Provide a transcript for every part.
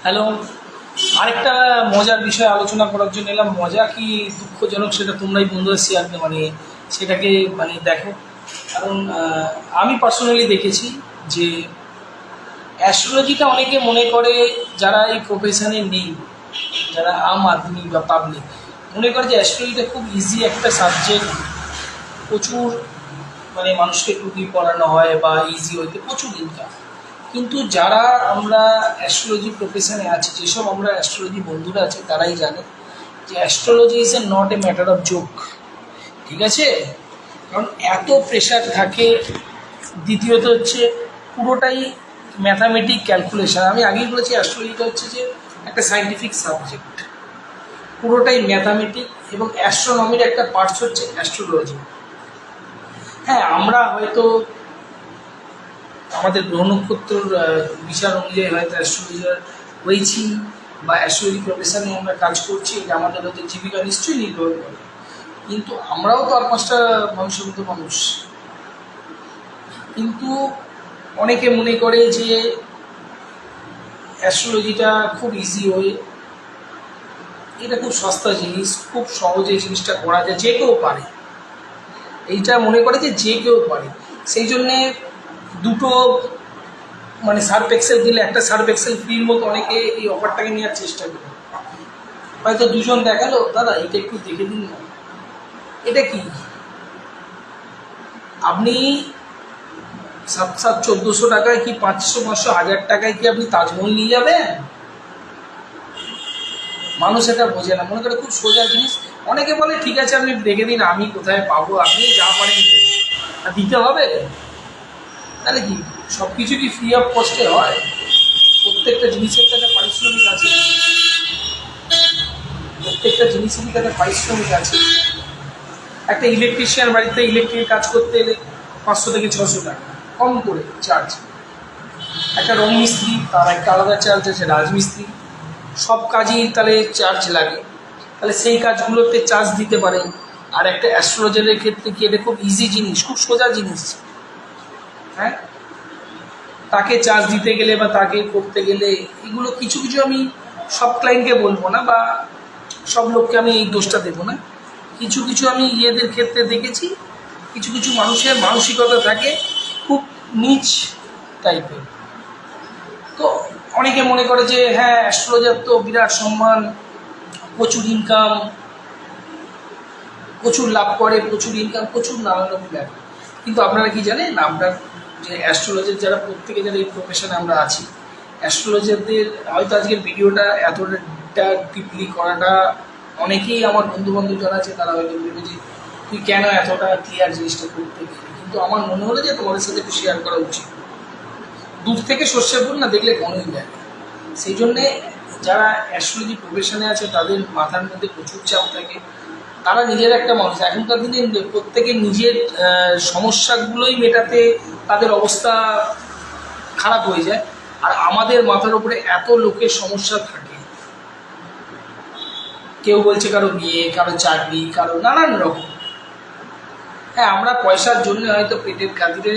Hello. আরেকটা মজার বিষয় আলোচনা করার জন্য এলাম। মজা কি দুঃখজনক সেটা তোমরাই বন্ধুরা শেয়ার সেটাকে দেখো। কারণ আমি পার্সোনালি দেখেছি যে অ্যাস্ট্রোলজিটা অনেকে মনে করে, যারা এই প্রফেশনে নেই, যারা আম আদমি বা পাবলিক, মনে করে যে অ্যাস্ট্রোলজিটা খুব ইজি একটা সাবজেক্ট, প্রচুর মানুষকে টুকি পড়ানো হয় বা ইজি হইতে প্রচুর ইনকাম। কিন্তু যারা আমরা অ্যাস্ট্রোলজি প্রফেশনে আছি, যেসব আমরা অ্যাস্ট্রোলজি বন্ধুরা আছে তারাই জানে যে astrology is a not a matter of joke. ঠিক আছে? কারণ এত প্রেশার থাকে। দ্বিতীয়ত হচ্ছে পুরোটাই ম্যাথামেটিক ক্যালকুলেশন। আমি আগেই বলেছি অ্যাস্ট্রোলজিটা হচ্ছে যে একটা সায়েন্টিফিক সাবজেক্ট, পুরোটাই ম্যাথামেটিক, এবং অ্যাস্ট্রোনমির একটা পার্টস হচ্ছে অ্যাস্ট্রোলজি। হ্যাঁ, আমরা হয়তো আমাদের গ্রহ নক্ষত্রর বিচার অনুযায়ী হয়তো অ্যাস্ট্রোলজার হয়েছি বা অ্যাস্ট্রোলজি প্রফেশনে আমরা কাজ করছি, এটা আমাদের হয়তো জীবিকা নিশ্চয়ই নির্ভর করে। কিন্তু আমরাও তো আর পাঁচটা মানুষের মতো মানুষ। কিন্তু অনেকে মনে করে যে অ্যাস্ট্রোলজিটা খুব ইজি হয়ে, এটা খুব সস্তা জিনিস, খুব সহজে এই জিনিসটা করা যায়, যে কেউ পারে, এইটা মনে করে যে কেউ পারে। সেই জন্যে দুটো সার্ফ এক্সেল দিলে একটা সার্ফ এক্সেল ফ্রির মতো অনেকে এই অফারটাকে নেওয়ার চেষ্টা করে। হয়তো দুজন দেখালো, দাদা এটা একটু দেখে দিন না। এটা কি? আপনি 700-1400 টাকায় কি 500-500-1000 টাকায় কি আপনি তাজমহল নিয়ে যাবেন? মানুষ এটা বোঝে না, মনে করে খুব সোজা জিনিস। অনেকে বলে ঠিক আছে আপনি দেখে দিন, আমি কোথায় পাবো, আপনি যা পারেন দিতে হবে। তাহলে কি সব কিছু কি ফ্রি অফ কস্টে হয়? প্রত্যেকটা জিনিসের তো একটা পারিশ্রমিক আছে, প্রত্যেকটা জিনিসেরই একটা পারিশ্রমিক আছে। একটা ইলেকট্রিশিয়ান বাড়িতে ইলেকট্রিক কাজ করতে এলে 500 থেকে 600 টাকা কম করে চার্জ। একটা রং মিস্ত্রি, তার একটা আলাদা চার্জ আছে। রাজমিস্ত্রি, সব কাজই তাহলে চার্জ লাগে, তাহলে সেই কাজগুলোতে চার্জ দিতে পারে। আর একটা অ্যাস্ট্রোলজারের ক্ষেত্রে কি, এটা খুব ইজি জিনিস, খুব সোজা জিনিস। হ্যাঁ, তাকে চার্জ দিতে গেলে বা তাকে করতে গেলে এগুলো কিছু কিছু, আমি সব ক্লায়েন্টকে বলবো না বা সব লোককে আমি এই দোষটা দেবো না, কিছু কিছু আমি ইয়েদের ক্ষেত্রে দেখেছি, কিছু কিছু মানুষের মানসিকতা থাকে খুব নিচ টাইপের। তো অনেকে মনে করে যে হ্যাঁ অ্যাস্ট্রোলজার তো বিরাট সম্মান, প্রচুর ইনকাম, প্রচুর লাভ করে, প্রচুর ইনকাম, প্রচুর নানান রকম ব্যাপার। কিন্তু আপনারা কি জানেন, আমরা যে অ্যাস্ট্রোলজার যারা প্রত্যেকে যারা এই প্রফেশনে আমরা আছি, অ্যাস্ট্রোলজারদের হয়তো আজকের ভিডিওটা এতটা ডিপলি করাটা, অনেকেই আমার বন্ধুবান্ধব যারা আছে তারা হয়তো বলবে যে তুই কেন এতটা ক্লিয়ার জিনিসটা করতে গেলি। কিন্তু আমার মনে হলো যে তোমাদের সাথে একটু শেয়ার করা উচিত। দূর থেকে সর্ষের ফুল না দেখলে কোনোই দেয়। সেই জন্যে যারা অ্যাস্ট্রোলজি প্রফেশনে আছে তাদের মাথার মধ্যে প্রচুর চাপ থাকে। তারা নিজের একটা মানুষ, এখনকার দিনে প্রত্যেকে নিজের সমস্যাগুলোই মেটাতে তাদের অবস্থা খারাপ হয়ে যায়। আর আমাদের মাথার উপরে এত লোকের সমস্যা থাকে, কেউ বলছে কারো বিয়ে, কারো চাকরি, কারো নানান রকম। হ্যাঁ, আমরা পয়সার জন্য হয়তো পেটের খাতিরে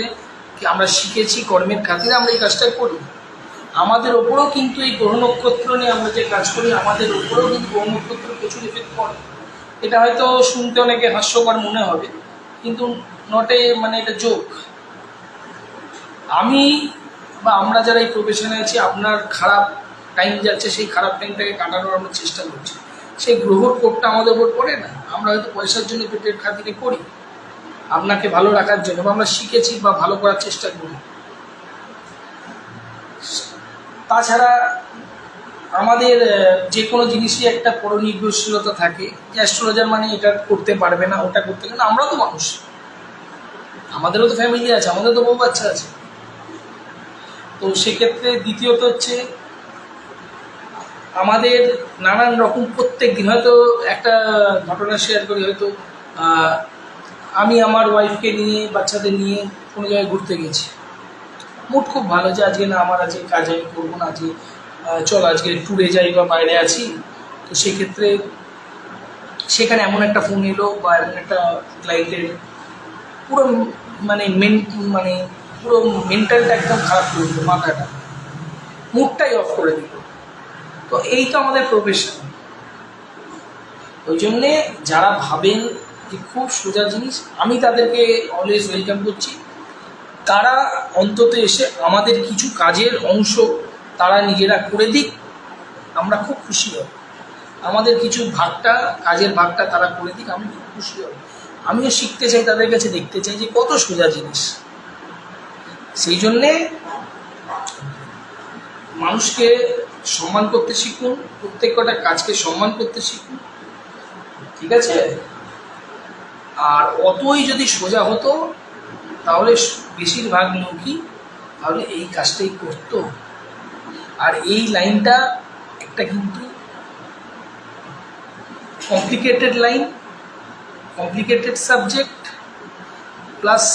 আমরা শিখেছি, কর্মের খাতিরে আমরা এই কাজটা করি। আমাদের ওপরেও কিন্তু এই গ্রহ নক্ষত্র নিয়ে আমরা যে কাজ করি, আমাদের ওপরেও কিন্তু গ্রহ নক্ষত্র প্রচুর এফেক্ট পড়ে। এটা হয়তো শুনতে অনেকে হাস্যকর মনে হবে, কিন্তু নটে এটা জোক। আমি বা আমরা যারা এই প্রফেশনে আছি, আপনার খারাপ টাইম যাচ্ছে, সেই খারাপ টাইমটাকে কাটানোর আমরা চেষ্টা করছি। সেই গ্রহর কোপটা আমাদের উপর পড়ে না। আমরা হয়তো পয়সার জন্য পেটের খাতিরে করি, আপনাকে ভালো রাখার জন্য, বা আমরা শিখেছি বা ভালো করার চেষ্টা করি। তাছাড়া আমাদের যে কোনো জিনিসই একটা পরনির্ভরশীলতা থাকে, যে অ্যাস্ট্রোলজার মানে এটা করতে পারবে না, ওটা করতে পারবে না। আমরাও তো মানুষ, আমাদেরও তো ফ্যামিলি আছে, আমাদের তো বউ বাচ্চা আছে। তো সেক্ষেত্রে দ্বিতীয়ত হচ্ছে আমাদের নানান রকম প্রত্যেক দিন, হয়তো একটা ঘটনা শেয়ার করি, হয়তো আমি আমার ওয়াইফকে নিয়ে, বাচ্চাদের নিয়ে কোনো জায়গায় ঘুরতে গেছি। মুড খুব ভালো যে আজকে না, আমার আজকে কাজ আমি করবো না, আজকে চল আজকে ট্যুরে যাই বা বাইরে আছি। তো সেক্ষেত্রে সেখানে এমন একটা ফোন এলো বা এমন একটা ক্লায়েন্টের পুরো মানে মেন মানে পুরো মেন্টালটা একদম খারাপ করে দিল, মাথাটা মুডটাই অফ করে দিল। তো এই তো আমাদের প্রফেশন। ওই জন্যে যারা ভাবেন যে খুব সোজা জিনিস, আমি তাদেরকে অলওয়েজ ওয়েলকাম করছি। তারা অন্তত এসে আমাদের কিছু কাজের অংশ তারা নিজেরা করে দিক, আমরা খুব খুশি হব। আমাদের কিছু ভাগটা, কাজের ভাগটা তারা করে দিক, আমি খুব খুশি হব। আমিও শিখতে চাই, তাদের কাছে দেখতে চাই যে কত সোজা জিনিস। সেই জন্যে মানুষকে সম্মান করতে শিখুন, প্রত্যেক কটা কাজকে সম্মান করতে শিখুন, ঠিক আছে? আর অতই যদি সোজা হতো তাহলে বেশিরভাগ লোকই তাহলে এই কাজটাই করতো। আর এই লাইনটা একটা কিন্তু complicated line, complicated subject, plus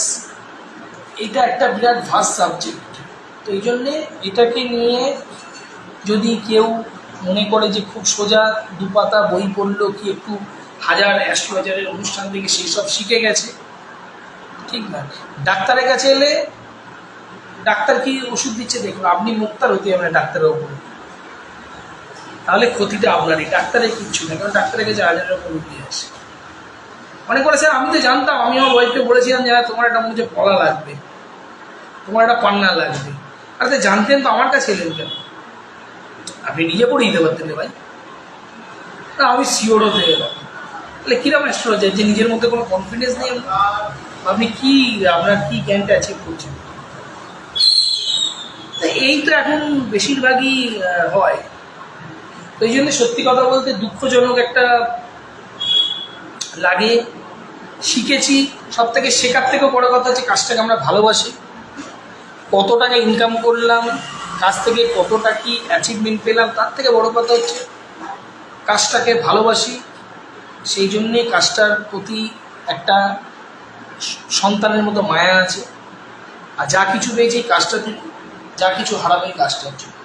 এটা একটা বিরাট ভাস্ট সাবজেক্ট। তো এই জন্যে এটাকে নিয়ে যদি কেউ মনে করে যে খুব সোজা দুপাতা বই পড়লো, কি একটু অ্যাস্ট্রোলজারের অনুষ্ঠান থেকে সেই সব শিখে গেছে, ঠিক না? ডাক্তারের কাছে এলে ডাক্তার কি ওষুধ দিচ্ছে দেখুন, আপনি মুক্তার হতে হবে ডাক্তারের ওপরে, তাহলে ক্ষতিটা আপনারই, ডাক্তারের কিচ্ছু না। কারণ ডাক্তারের কাছে হাজার রকম রুগী আসে। মনে করে স্যার আমি তো জানতাম, আমি আমার ওয়াইফকে বলেছিলাম যে তোমার একটা মুখে পলা লাগবে, তোমার একটা পান্না লাগবে। আর তো জানতেন তো আমার কাছে এলেন কেন? আপনি নিজে পড়ে দিতে পারতেন ভাই। না, আমি শিওর হতে গেলাম। তাহলে কিরকম অ্যাস্ট্রোলজার যে নিজের মধ্যে কোনো কনফিডেন্স নেই? আপনি কি, আপনার কি জ্ঞানটা অ্যাচিভ করছেন? এই তো এখন বেশিরভাগই হয়। তো এই জন্য সত্যি কথা বলতে দুঃখজনক একটা লাগে। শিখেছি, সব থেকে শেখার থেকেও বড় কথা হচ্ছে কাজটাকে আমরা ভালোবাসি। কত টাকা ইনকাম করলাম, কাজ থেকে কতটা কি অ্যাচিভমেন্ট পেলাম, তার থেকে বড় কথা হচ্ছে কাজটাকে ভালোবাসি। সেই জন্যে কাজটার প্রতি একটা সন্তানের মতো মায়া আছে। আর যা কিছু পেয়েছি কাজটা থেকে, যা কিছু হারাবে কাজটার জন্য।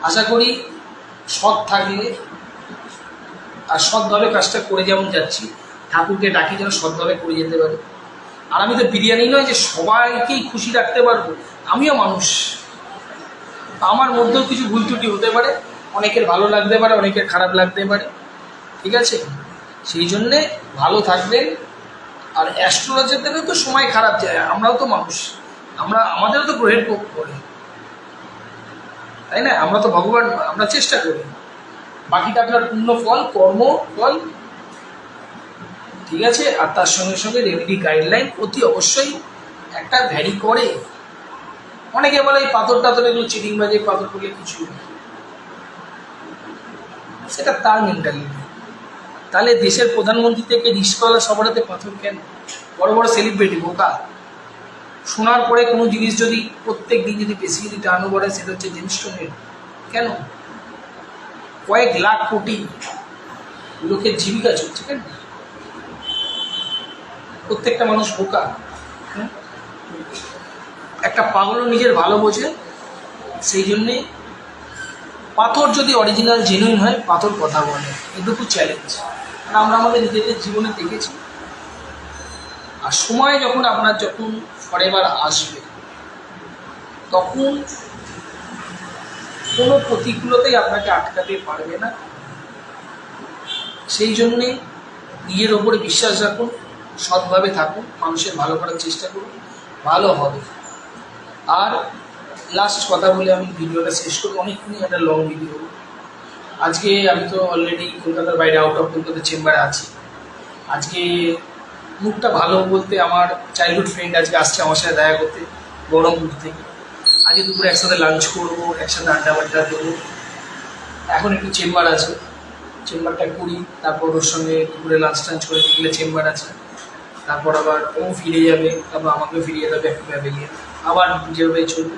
আশা করি সৎ থাকলে আর সৎভাবে কাজটা করে যেমন যাচ্ছি, ঠাকুরকে ডাকি যেন সৎভাবে করে যেতে পারে। আর আমি তো বিরিয়ানি নয় যে সবাইকেই খুশি রাখতে পারবো, আমিও মানুষ, আমার মধ্যেও কিছু ভুল ত্রুটি হতে পারে, অনেকের ভালো লাগতে পারে, অনেকের খারাপ লাগতে পারে, ঠিক আছে? সেই জন্যে ভালো থাকবেন। আর অ্যাস্ট্রোলজারদেরও তো সময় খারাপ যায়, আমরাও তো মানুষ, আমাদেরও তো গ্রহের কোপ করে, তাই না? আমরা তো ভগবান, আমরা চেষ্টা করি। বাকিটা আপনার পূর্ণ ফল, কর্ম ফল, ঠিক আছে? আর তার সঙ্গে সঙ্গে রেমেডি গাইডলাইন অতি অবশ্যই একটা ভ্যারি করে। অনেকে বলে এই পাথর টাথর এগুলো চিটিং বাজে, পাথর করলে কিছু, সেটা তার মেন্টালিটি। তাহলে দেশের প্রধানমন্ত্রী থেকে রিস্কওয়ালা সবার হাতে পাথর কেন? বড় বড় সেলিব্রিটি বোকা। শোনার পরে কোনো জিনিস যদি প্রত্যেক দিন যদি বেশি যদি টার্ন ওভার হয়, সেটা হচ্ছে জেমস্টোনের। কেন? কয়েক লাখ কোটি লোকের জীবিকা চলছে, কেন? প্রত্যেকটা মানুষ বোকা। একটা পাগলও নিজের ভালো বোঝে। সেই জন্যে পাথর যদি অরিজিনাল জেনুইন হয়, পাথর কথা বলে, এটুকু চ্যালেঞ্জ। কারণ আমরা আমাদের নিজেদের জীবনে দেখেছি। আর সময় যখন ফরএভার আসবে, তখন কোনো প্রতিকূলতাই আপনাকে আটকাতে পারবে না। সেই জন্যে নিজের ওপরে বিশ্বাস রাখুন, সৎভাবে থাকুন, মানুষের ভালো করার চেষ্টা করুন, ভালো হবে। আর লাস্ট কথা বলে আমি ভিডিওটা শেষ করবো, অনেকক্ষণই একটা লং ভিডিও। আজকে আমি তো অলরেডি কলকাতার বাইরে, আউট অফ কলকাতার চেম্বারে আছি। আজকে মুডটা ভালো বলতে, আমার চাইল্ডহুড ফ্রেন্ড আজকে আসছে আমার সাথে দেখা করতে বহরমপুর থেকে। আজকে দুপুরে একসাথে লাঞ্চ করবো, একসাথে আড্ডা বাড্ডা দেবো। এখন একটু চেম্বার আছে, চেম্বারটা করি, তারপর ওর সঙ্গে দুপুরে লাঞ্চ টাঞ্চ করে বিকেলে চেম্বার আছে। তারপর আবার ও ফিরে যাবে, তারপর আমাকেও ফিরে যেতে হবে একটু ভ্যাবেলিয়ে, আবার যেভাবে চলবে।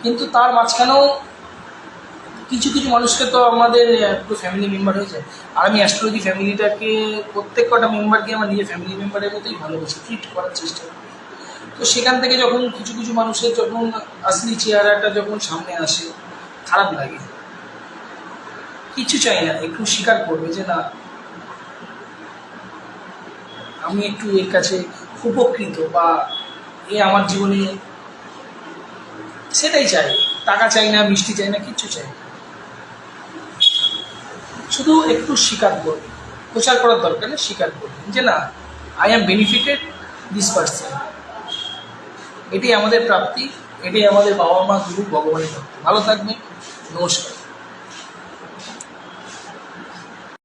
কিন্তু তার মাঝখানেও কিছু কিছু মানুষকে তো আমাদের পুরো ফ্যামিলি মেম্বার হয়ে যায়। আর আমি অ্যাস্ট্রোলজি ফ্যামিলিটাকে, প্রত্যেক কটা মেম্বারকে আমার নিজের ফ্যামিলি মেম্বারের মতোই ভালোবাসি, ট্রিট করার চেষ্টা করি। তো সেখান থেকে যখন কিছু কিছু মানুষের যখন আসলি চেহারাটা যখন সামনে আসে, খারাপ লাগে। কিছু চাই না, একটু স্বীকার করবে যে না, আমি একটু এর কাছে উপকৃত, বা এ আমার জীবনে, সেটাই চাই। টাকা চাই না, মিষ্টি চাই না, কিচ্ছু চাই না। শুধু একটু স্বীকার করবে, প্রচার করার দরকার নেই, স্বীকার করবে যে না, I am benefited this person. এটাই আমাদের প্রাপ্তি, এটাই আমাদের বাবা মা গুরু ভগবানের প্রাপ্তি। ভালো থাকবে, নমস্কার।